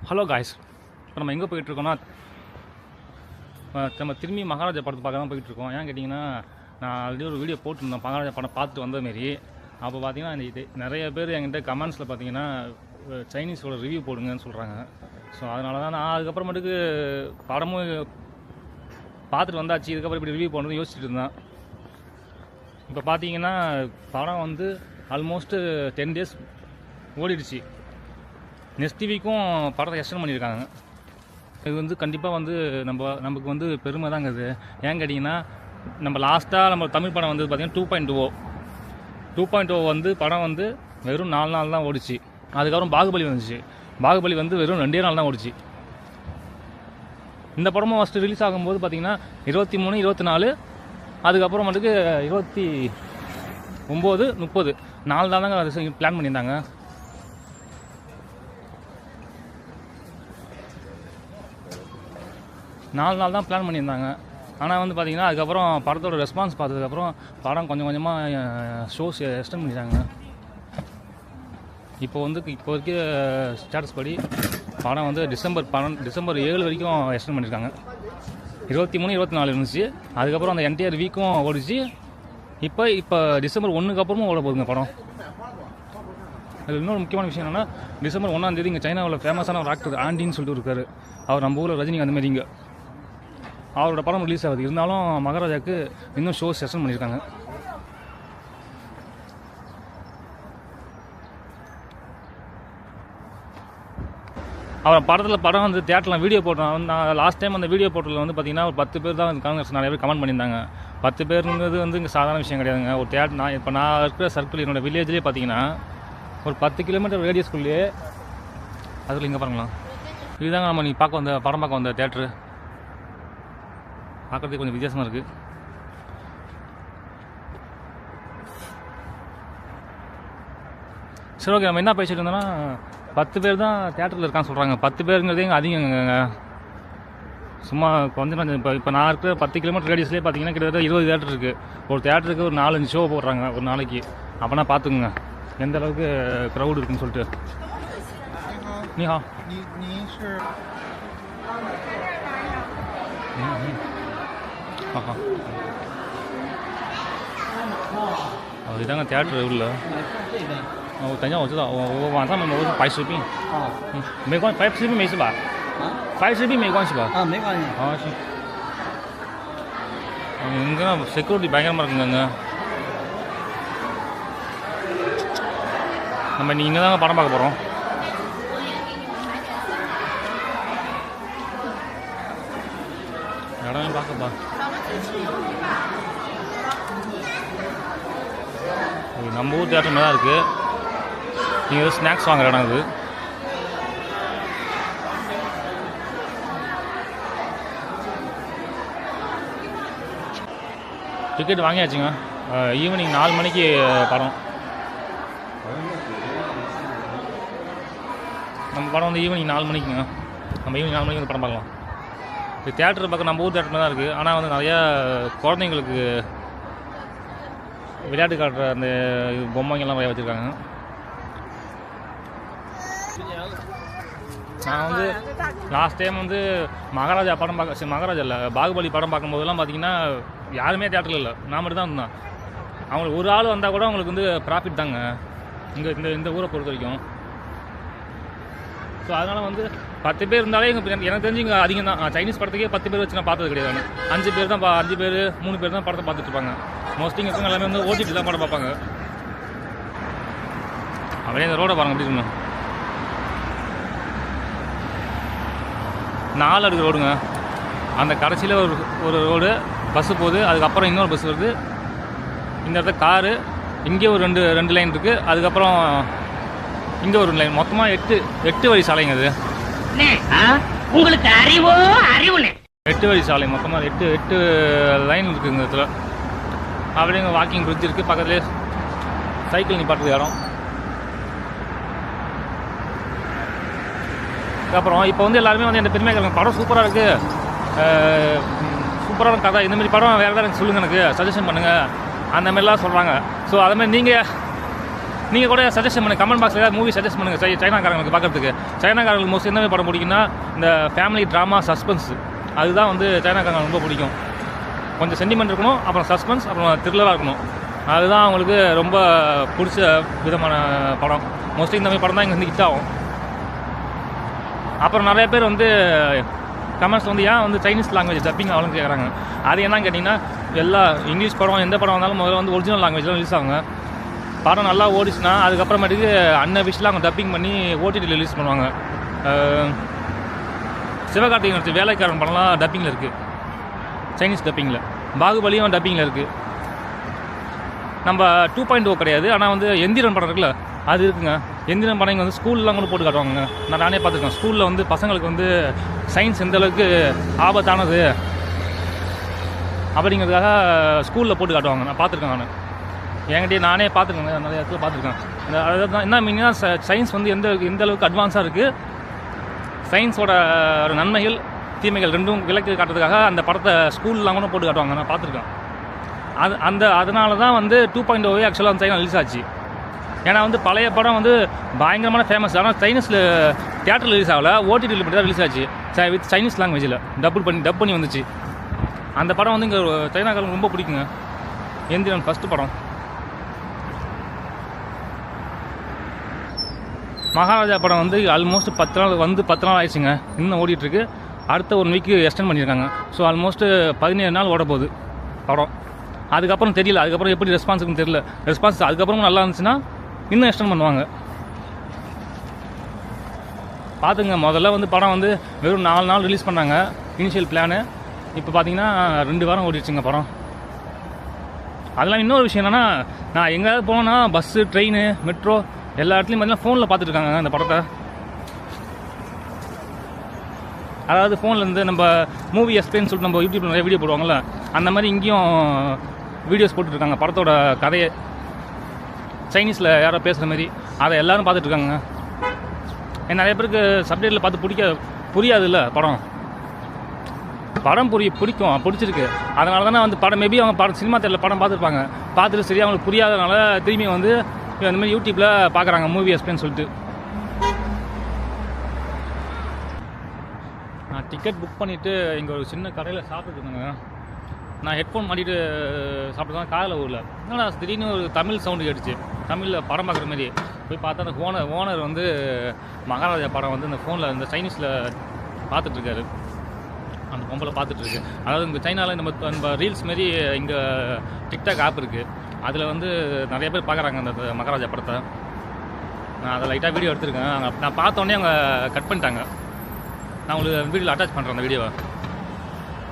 Hello guys, இப்போ நம்ம எங்கே போயிட்டுருக்கோன்னா நம்ம திரும்பி மகாராஜா படத்தை பார்க்க தான் போயிட்டுருக்கோம். ஏன் கேட்டிங்கன்னா, நான் ஆல்ரெடி ஒரு வீடியோ போட்டிருந்தேன் மகாராஜா படம் பார்த்துட்டு வந்தமாரி. அப்போ பார்த்தீங்கன்னா இது நிறைய பேர் என்கிட்ட கமெண்ட்ஸில் பார்த்தீங்கன்னா சைனீஸோட ரிவ்யூ போடுங்கன்னு சொல்கிறாங்க. ஸோ அதனால தான் நான் அதுக்கப்புறமேட்டுக்கு படமும் பார்த்துட்டு வந்தாச்சு, இதுக்கப்புறம் இப்படி ரிவ்யூ பண்ணுறது யோசிச்சுட்டு இருந்தேன். இப்போ பார்த்தீங்கன்னா படம் வந்து ஆல்மோஸ்ட்டு 10 days ஓடிடுச்சு. நெக்ஸ்ட் வீக்கும் படத்தை எக்ஸ்டெண்ட் பண்ணியிருக்காங்க. இது வந்து கண்டிப்பாக வந்து நமக்கு வந்து பெருமை தாங்க இது. ஏன் கேட்டிங்கன்னா, நம்ம லாஸ்ட்டாக நம்ம தமிழ் படம் வந்து பார்த்திங்கன்னா 2.0 வந்து படம் வந்து வெறும் 4 நாள் தான் ஓடிச்சு. அதுக்கப்புறம் பாகுபலி வந்துச்சு. பாகுபலி வந்து வெறும் 2 நாள் தான் ஓடிச்சு. இந்த படமும் ஃபஸ்ட்டு ரிலீஸ் ஆகும்போது பார்த்திங்கன்னா 23, 24, அதுக்கப்புறம் வந்துட்டு 29, 30 4 நாள் தாங்க பிளான் பண்ணியிருந்தாங்க. நாலு நாள் தான் பிளான் பண்ணியிருந்தாங்க. ஆனால் வந்து பார்த்திங்கன்னா அதுக்கப்புறம் படத்தோட ரெஸ்பான்ஸ் பார்த்ததுக்கப்புறம் படம் கொஞ்சம் கொஞ்சமாக ஷோஸ் எக்ஸ்டெண்ட் பண்ணிட்டாங்க. இப்போ வரைக்கும் ஸ்டேட்டஸ் படி படம் வந்து டிசம்பர் 7 வரைக்கும் எக்ஸ்டெண்ட் பண்ணியிருக்காங்க. 23, 24 இருந்துச்சு. அதுக்கப்புறம் அந்த என்டையர் வீக்கும் ஓடிச்சு. இப்போ டிசம்பர் 1க்கு அப்புறமும் ஓட போகுதுங்க படம். அது இன்னொரு முக்கியமான விஷயம் என்னென்னா, டிசம்பர் 1ஆம் தேதி இங்கே சைனாவில் ஃபேமஸான ஒரு ஆக்டர் ஆண்டின்னு சொல்லிட்டு இருக்காரு. அவர் நம்ம ஊரில் ரஜினிகாந்த் அந்த மாதிரி இங்கே அவரோட படம் ரிலீஸ் ஆகுது. இருந்தாலும் மகாராஜாவுக்கு இன்னும் ஷோஸ் செஷன் பண்ணியிருக்காங்க. அவர் படம் வந்து தேட்டரில் வீடியோ போட்டோம். நான் லாஸ்ட் டைம் அந்த வீடியோ போட்டதில் வந்து பார்த்திங்கன்னா ஒரு 10 பேர் தான் இருக்காங்க. நிறைய பேர் கமெண்ட் பண்ணியிருந்தாங்க. 10 பேருங்கிறது வந்து இங்கே சாதாரண விஷயம் கிடையாதுங்க. ஒரு தேட்டர் நான் இருக்கிற சர்க்கிள் என்னோடய வில்லேஜ்லேயே பார்த்தீங்கன்னா ஒரு 10 கிலோமீட்டர் ரேடியஸ்குள்ளேயே அதில் இங்கே பாருங்களா, இதுதாங்க நம்ம நீங்கள் படம் பார்க்க வந்த தேட்ரு. பார்க்குறதுக்கு கொஞ்சம் வித்தியாசமாக இருக்குது. சரி, ஓகே. நம்ம என்ன பேசிட்டு இருந்தோம்னா 10 பேர் தான் தேட்டரில் இருக்கான்னு சொல்கிறாங்க. 10 பேருங்கிறதே இங்கே அதிகங்க. சும்மா கொஞ்சம் இப்போ நான் இருக்கிற 10 கிலோமீட்டர் ரேடியஸ்லேயே பார்த்தீங்கன்னா கிட்டத்தட்ட 20 தேட்டர் இருக்குது. ஒரு தேட்டருக்கு ஒரு 4-5 ஷோ போடுறாங்க ஒரு நாளைக்கு. அப்போனா பார்த்துக்குங்க எந்த அளவுக்கு க்ரௌடு இருக்குன்னு சொல்லிட்டு. நீஹா இதாங்க தேட்டரு உள்ள. 等一下，我知道，我晚上我是白食病。没关系，白食病没事吧？白食病没关系吧？没关系。行。இங்கே செக்யூரிட்டி பயங்கரமாக இருக்குங்க. நம்ம இங்கே தாங்க படம் பார்க்க போகிறோம். இடம் பார்க்கப்பா. நம்ம ஊர் தேட்டர் தான் இருக்குது. நீங்கள் எதாவது ஸ்நாக்ஸ் வாங்குற இடம் இது. டிக்கெட் வாங்கியாச்சுங்க. ஈவினிங் 4 மணிக்கு படம். நம்ம படம் வந்து ஈவினிங் 4 மணிக்குங்க. நம்ம ஈவினிங் 4 மணிக்கு வந்து படம் பார்க்கலாம். இது தேட்டர் பக்கம் நம்ம ஊர் தேட்டர் தான் இருக்குது. ஆனால் வந்து நிறையா குழந்தைங்களுக்கு விளையாட்டு காட்டுற அந்த பொம்மைங்கெல்லாம் நிறைய வச்சுருக்காங்க. நான் வந்து லாஸ்ட் டைம் வந்து மகாராஜா இல்லை பாகுபலி படம் பார்க்கும்போதெல்லாம் பார்த்தீங்கன்னா யாருமே தேட்டரில் இல்லை, நான் மட்டும் தான் இருந்தேன். அவங்களுக்கு ஒரு ஆள் வந்தால் கூட அவங்களுக்கு வந்து ப்ராஃபிட் தாங்க இந்த ஊரை பொறுத்த வரைக்கும். ஸோ அதனால் வந்து 10 பேர் இருந்தாலே எனக்கு தெரிஞ்சு இங்கே அதிகம் தான். சைனீஸ் படத்துக்கே 10 பேர் வச்சு நான் பார்த்தது கிடையாது. 5 பேர் தான் 5 பேர் 3 பேர் தான் படத்தை பார்த்துட்டு இருப்பாங்க. மோஸ்ட்லி இங்கே இருக்கவங்க எல்லாமே வந்து ஓடிடி தான் படம் பார்ப்பாங்க. அப்படியே இந்த ரோடை பாருங்க எப்படி இருக்குங்க. 4 அடுக்கு ரோடுங்க. அந்த கடைசியில் ஒரு ரோடு பஸ்ஸு போகுது. அதுக்கப்புறம் இன்னொரு பஸ் வருது. இந்த இடத்துல காரு. இங்கே ஒரு ரெண்டு லைன் இருக்குது. அதுக்கப்புறம் இங்கே ஒரு லைன். மொத்தமாக 8 வழி சாலைங்க அது. உங்களுக்கு அறிவு 8 வழி சாலை. மொத்தமாக 8 லைன் இருக்குது இந்த இடத்துல. அப்படியே இங்கே வாக்கிங் பிரிட்ஜ் இருக்குது. பக்கத்துலேயே சைக்கிள் நிப்பாட்டுறது இடம். அப்புறம் இப்போ வந்து எல்லாருமே வந்து என் பெருமையாக இருக்காங்க, படம் சூப்பராக இருக்குது, சூப்பரான கதை, இந்தமாரி படம் வேறு ஏதாவது எனக்கு சொல்லுங்கள், எனக்கு சஜஷன் பண்ணுங்கள், அந்த மாதிரிலாம் சொல்கிறாங்க. ஸோ அதேமாதிரி நீங்கள் கூட சஜஷன் பண்ணுங்கள், கமெண்ட் பாக்ஸில் ஏதாவது மூவி சஜஸ்ட் பண்ணுங்கள் சைனாக்காரங்களுக்கு பார்க்குறதுக்கு. சைனாக்காரங்களுக்கு மோஸ்ட்லி எந்த படம் பிடிக்குன்னா இந்த ஃபேமிலி ட்ராமா சஸ்பென்ஸ், அதுதான் வந்து சைனாக்காரங்களுக்கு ரொம்ப பிடிக்கும். கொஞ்சம் சென்டிமெண்ட் இருக்கணும், அப்புறம் சஸ்பென்ஸ், அப்புறம் த்ரில்லராக இருக்கணும். அதுதான் அவங்களுக்கு ரொம்ப பிடிச்ச விதமான படம். மோஸ்ட்லி இந்த மாதிரி படம் தான் இங்கே வந்து ஹிட் ஆகும். அப்புறம் நிறைய பேர் வந்து கமெண்ட்ஸ் வந்து ஏன் வந்து சைனீஸ் லாங்குவேஜ் டப்பிங் ஆகணும்னு கேட்குறாங்க. அது என்னன்னு கேட்டிங்கன்னா, எல்லா இங்கிலீஷ் படம் எந்த படம் வந்தாலும் முதல்ல வந்து ஒரிஜினல் லாங்குவேஜ்லாம் ரிலீஸ் ஆகுங்க. படம் நல்லா ஓடிச்சுன்னா அதுக்கப்புறமேட்டுக்கு அன்அஃபிஷியலாக அவங்க டப்பிங் பண்ணி ஓடிடியில் ரிலீஸ் பண்ணுவாங்க. சிவகார்த்திகேயன் நடிச்ச வேலைக்காரன் படம்லாம் டப்பிங்கில் இருக்குது, சைனீஸ் டப்பிங்கில். பாகுபலியும் டப்பிங்கில் இருக்குது. நம்ம 2.0 கிடையாது, ஆனால் வந்து எந்திரன் படம் இருக்குல்ல அது இருக்குங்க. எந்திரன் படம் இங்கே வந்து ஸ்கூல்லாம் கூட போட்டு காட்டுவாங்க. நானே பார்த்துருக்கேன். ஸ்கூலில் வந்து பசங்களுக்கு வந்து சயின்ஸ் எந்த அளவுக்கு ஆபத்தானது அப்படிங்கிறதுக்காக ஸ்கூலில் போட்டு காட்டுவாங்க. நான் பார்த்துருக்கேன். நான் என்கிட்டயே நானே பார்த்துருக்கேங்க, நிறைய இடத்துல பார்த்துருக்கேன். அதான் என்ன மீனிங்னா சயின்ஸ் வந்து எந்த அளவுக்கு அட்வான்ஸாக இருக்குது, சயின்ஸோட நன்மைகள் தீமைகள் ரெண்டும் விளக்கு காட்டுறதுக்காக அந்த படத்தை ஸ்கூல்லாம் கூட போட்டு காட்டுவாங்க. நான் பார்த்துருக்கேன். அதனால தான் வந்து 2.0 ஆக்சுவலாக வந்து சைனா ரிலீஸ் ஆச்சு. ஏன்னா வந்து பழைய படம் வந்து பயங்கரமான ஃபேமஸ். ஆனால் சைனீஸில் தியேட்டரில் ரிலீஸ் ஆகலை, ஓடிடியில் மட்டும் தான் ரிலீஸ் ஆச்சு. வித் சைனீஸ் லாங்குவேஜில் டப் பண்ணி வந்துச்சு. அந்த படம் வந்து இங்கே சைனாக்காரங்களுக்கு ரொம்ப பிடிக்குங்க. எந்திரன் ஃபஸ்ட்டு படம். மகாராஜா படம் வந்து ஆல்மோஸ்ட் 10 நாள் ஆயிடுச்சுங்க. இன்னும் ஓடிட்டுருக்கு. அடுத்த 1 வீக்கு எக்ஸ்டெண்ட் பண்ணியிருக்காங்க. ஸோ ஆல்மோஸ்ட்டு 17 நாள் ஓட போகுது படம். அதுக்கப்புறம் தெரியல, அதுக்கப்புறம் எப்படி ரெஸ்பான்ஸுக்குன்னு தெரியல. ரெஸ்பான்ஸ் அதுக்கப்புறமும் நல்லா இருந்துச்சுன்னா இன்னும் எக்ஸ்டெண்ட் பண்ணுவாங்க. பார்த்துங்க, முதல்ல வந்து படம் வந்து வெறும் 4 நாள் ரிலீஸ் பண்ணாங்க இனிஷியல் பிளானு. இப்போ பார்த்தீங்கன்னா 2 வாரம் ஓடிடுச்சுங்க படம். அதெல்லாம் இன்னொரு விஷயம் என்னென்னா, நான் எங்கேயாவது போனேன்னா பஸ்ஸு, ட்ரெயின், மெட்ரோ எல்லா இடத்துலையும் பார்த்தீங்கன்னா ஃபோனில் பார்த்துட்டு இருக்காங்க அந்த படத்தை. அதாவது ஃபோன்லேருந்து நம்ம மூவி எக்ஸ்பிளைன் சொல்லிட்டு நம்ம யூடியூப்பில் நிறைய வீடியோ போடுவாங்கள்ல, அந்த மாதிரி இங்கேயும் வீடியோஸ் போட்டுட்ருக்காங்க. படத்தோட கதையை சைனீஸில் யாரோ பேசுகிற மாதிரி அதை எல்லோரும் பார்த்துட்ருக்காங்க. நிறைய பேருக்கு சப்டைட்டில் பார்த்து புரியாது இல்லை படம் பிடிச்சிருக்கு. அதனால தானே வந்து படம் மேபி அவங்க சினிமா தேட்டரில் படம் பார்த்துருப்பாங்க. பார்த்துட்டு சரியாக அவங்களுக்கு புரியாதனால திரும்பி வந்து இந்த மாதிரி யூடியூப்பில் பார்க்குறாங்க மூவி எக்ஸ்பிளைன் சொல்லிட்டு. நான் டிக்கெட் புக் பண்ணிவிட்டு இங்கே ஒரு சின்ன கடையில் சாப்பிட்டுருந்தேங்க. நான் ஹெட்ஃபோன் மாட்டிட்டு சாப்பிட்டு தான் காலையில் ஊரில். என்னடா திடீர்னு ஒரு தமிழ் சவுண்டு கேட்டுச்சு. தமிழில் படம் பார்க்குற மாதிரி போய் பார்த்தா அந்த ஓனர் வந்து மகாராஜா படம் வந்து இந்த ஃபோனில் இந்த சைனீஸில் பார்த்துட்ருக்காரு. அந்த பொம்பளை பார்த்துட்ருக்கு. அதாவது இங்கே சைனாவில் நம்ம ரீல்ஸ் மாரி இங்கே டிக்டாக் ஆப் இருக்குது. அதில் வந்து நிறைய பேர் பார்க்குறாங்க அந்த மகாராஜா படத்தை. நான் அதை லைட்டாக வீடியோ எடுத்திருக்கேன். நான் பார்த்தோன்னே அவங்க கட் பண்ணிட்டாங்க. நான் உங்களுக்கு வீடியோவில் அட்டாச் பண்ணுறேன் அந்த வீடியோவை.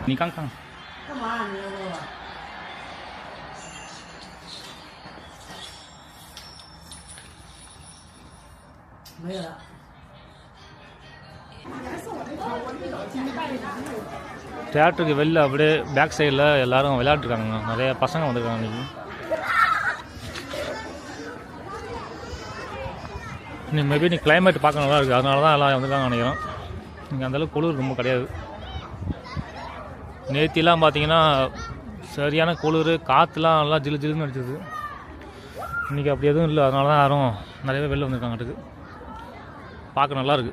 நீ காங்க தியேட்டருக்கு வெளில அப்படியே பேக் சைடில் எல்லோரும் விளையாட்டுருக்காங்க. நிறைய பசங்க வந்திருக்காங்க இன்றைக்கி. மேபி நீ கிளைமேட் பார்க்க நல்லா இருக்குது, அதனால தான் எல்லாம் வந்துருக்காங்க நினைக்கிறேன். இங்கே அந்தளவுக்கு குளிர் ரொம்ப கிடையாது. நேற்றிலாம் பார்த்தீங்கன்னா சரியான குளிர், காற்றுலாம் நல்லா ஜில்லுன்னு அடிச்சது. இன்றைக்கி அப்படி எதுவும் இல்லை. அதனால தான் யாரும் நிறையவே வெளில வந்துருக்காங்கட்டுக்கு. பார்க்க நல்லாயிருக்கு.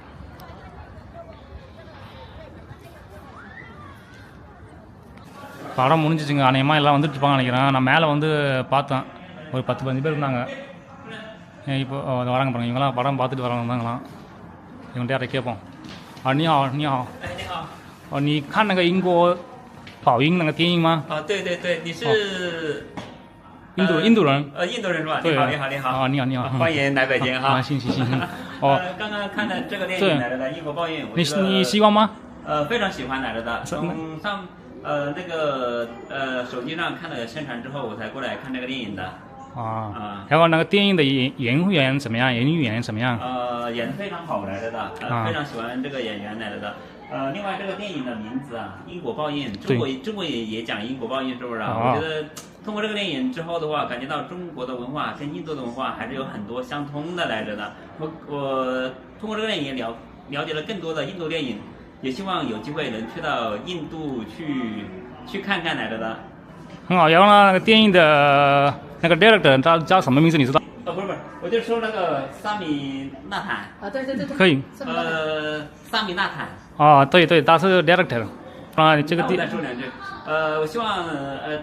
படம் முடிஞ்சிச்சுங்க. அநேகமாக எல்லாம் வந்துட்டுருப்பாங்க நினைக்கிறேன். நான் மேலே வந்து பார்த்தேன், ஒரு 10-15 பேர் இருந்தாங்க. இப்போ வராங்க பாருங்க. இவங்களாம் படம் பார்த்துட்டு வரவங்க இருந்தாங்களாம். இவங்கள்ட்ட யாரை கேட்போம். நீ好，你看那个英国宝英那个电影吗？对对对，你是印度人？印度人是吧？对，你好。你好。欢迎来北京哈。行。哦，刚刚看的这个电影来着的《因果报应》，你喜欢吗？非常喜欢来着的。从那个手机上看了宣传之后，我才过来看这个电影的。然后那个电影的演员怎么样？演员怎么样？演得非常好来着的，非常喜欢这个演员来着的。另外这个电影的名字啊，因果报应，中国也讲因果报应，是不是啊？我觉得通过这个电影之后的话，感觉到中国的文化跟印度的文化还是有很多相通的来着的。我通过这个电影了解了更多的印度电影，也希望有机会能去到印度去看看来着的。很好，然后呢，那个电影的那个 director 他叫什么名字？你知道？不是，我我就说那个萨米纳坦，啊，对对对对，可以。萨米纳坦。哦，对对，他是 director。啊，这个我再说两句。我希望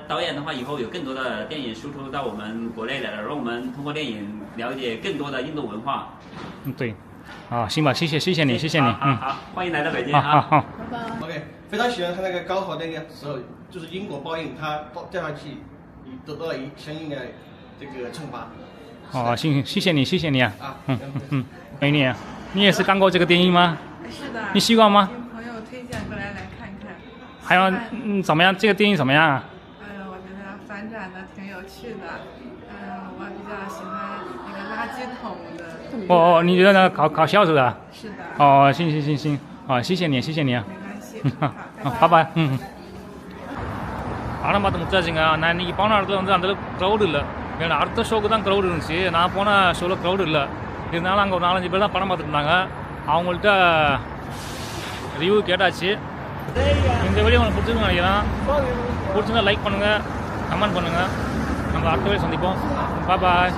导演的话以后有更多的电影输出到我们国内来，让我们通过电影了解更多的印度文化。嗯，对。啊，行吧，谢谢你，谢谢你。好，欢迎来到北京好，拜拜。OK， 非常喜欢他那个高潮那个时候，就是因果报应，他掉下去，得到了相应的这个惩罚。哦，行，谢谢你啊。啊，美女，你也是看过这个电影吗？是的。你喜欢吗？有朋友推荐过来看看。还有，怎么样？这个电影怎么样啊？我觉得反转的挺有趣的。我比较喜欢那个垃圾桶的。哦，你觉得呢？搞笑是吧？是的。哦，行，哦，谢谢你啊。没关系。好，拜拜。ஆனா பார்த்து முத்தாச்சுங்க நான் இன்னைக்கு போன இடத்துல வந்து அந்த அளவுக்கு க்ரௌடு இல்லை. ஏன்னா அடுத்த ஷோக்கு தான் க்ரௌடு இருந்துச்சு. நான் போன ஷோவில் க்ரௌடு இல்லை. இருந்தாலும் அங்கே ஒரு 4-5 பேர் தான் படம் பார்த்துட்டு இருந்தாங்க. அவங்கள்ட்ட ரிவ்யூ கேட்டாச்சு. இந்த வீடியோ உங்களுக்கு பிடிச்சிருக்குன்னு நினைக்கிறேன். பிடிச்சிருந்தா லைக் பண்ணுங்கள், கமெண்ட் பண்ணுங்கள். நம்ம அடுத்த வீடியோ சந்திப்போம். பாய்.